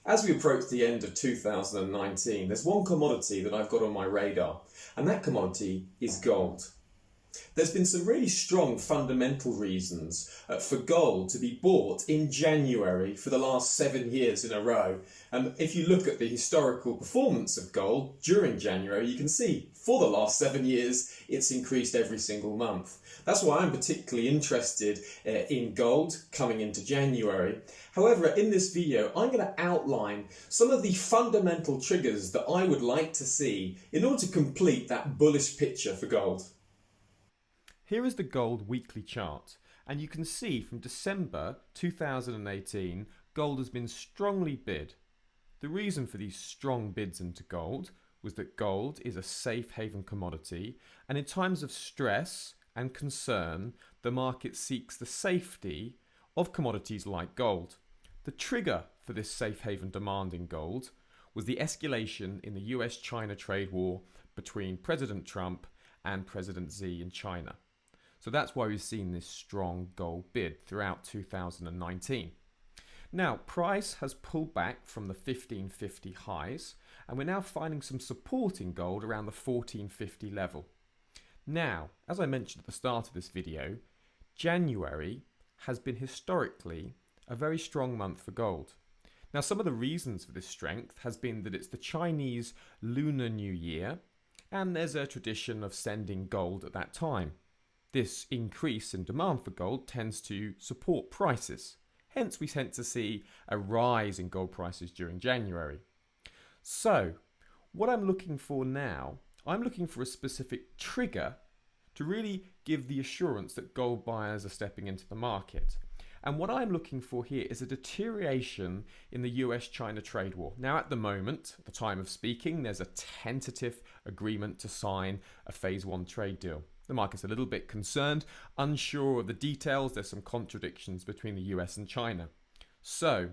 As we approach the end of 2019, there's one commodity that I've got on my radar, and that commodity is gold. There's been some really strong fundamental reasons for gold to be bought in January for the last 7 years in a row. And if you look at the historical performance of gold during January, you can see for the last 7 years it's increased every single month. That's why I'm particularly interested in gold coming into January. However, in this video, I'm going to outline some of the fundamental triggers that I would like to see in order to complete that bullish picture for gold. Here is the gold weekly chart, and you can see from December 2018, gold has been strongly bid. The reason for these strong bids into gold was that gold is a safe haven commodity, and in times of stress and concern, the market seeks the safety of commodities like gold. The trigger for this safe haven demand in gold was the escalation in the US-China trade war between President Trump and President Xi in China. So that's why we've seen this strong gold bid throughout 2019. Now, price has pulled back from the 1550 highs, and we're now finding some support in gold around the 1450 level. Now, as I mentioned at the start of this video, January has been historically a very strong month for gold. Now, some of the reasons for this strength has been that it's the Chinese Lunar New Year, and there's a tradition of sending gold at that time. This increase in demand for gold tends to support prices. Hence, we tend to see a rise in gold prices during January. So, what I'm looking for now, I'm looking for a specific trigger to really give the assurance that gold buyers are stepping into the market. And what I'm looking for here is a deterioration in the US-China trade war. Now, at the moment, at the time of speaking, there's a tentative agreement to sign a phase 1 trade deal. The market's a little bit concerned, unsure of the details. There's some contradictions between the US and China. So,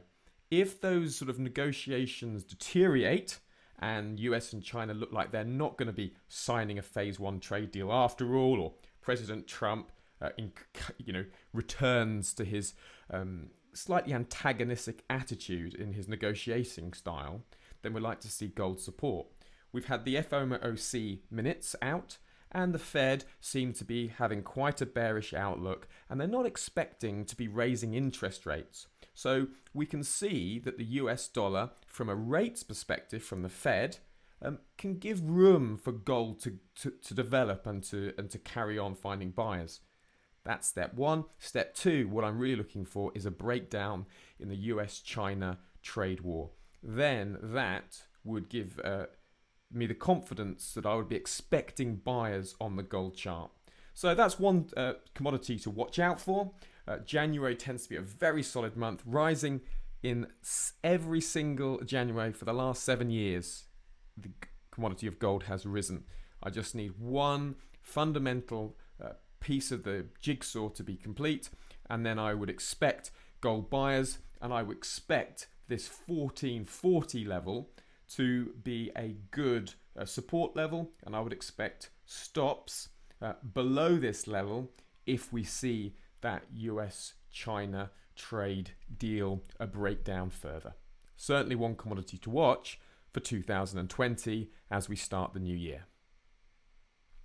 if those sort of negotiations deteriorate and US and China look like they're not going to be signing a phase 1 trade deal after all, or President Trump returns to his slightly antagonistic attitude in his negotiating style, then we'd like to see gold support. We've had the FOMC minutes out, and the Fed seem to be having quite a bearish outlook, and they're not expecting to be raising interest rates. So we can see that the US dollar, from a rates perspective from the Fed, can give room for gold to develop and to carry on finding buyers. That's step 1. Step 2, what I'm really looking for is a breakdown in the US-China trade war. Then that would give me the confidence that I would be expecting buyers on the gold chart. So that's one commodity to watch out for. January tends to be a very solid month, rising in every single January for the last 7 years. The commodity of gold has risen. I just need one fundamental piece of the jigsaw to be complete, and then I would expect gold buyers, and I would expect this 1440 level to be a good support level, and I would expect stops below this level if we see that US-China trade deal a breakdown further. Certainly one commodity to watch for 2020 as we start the new year.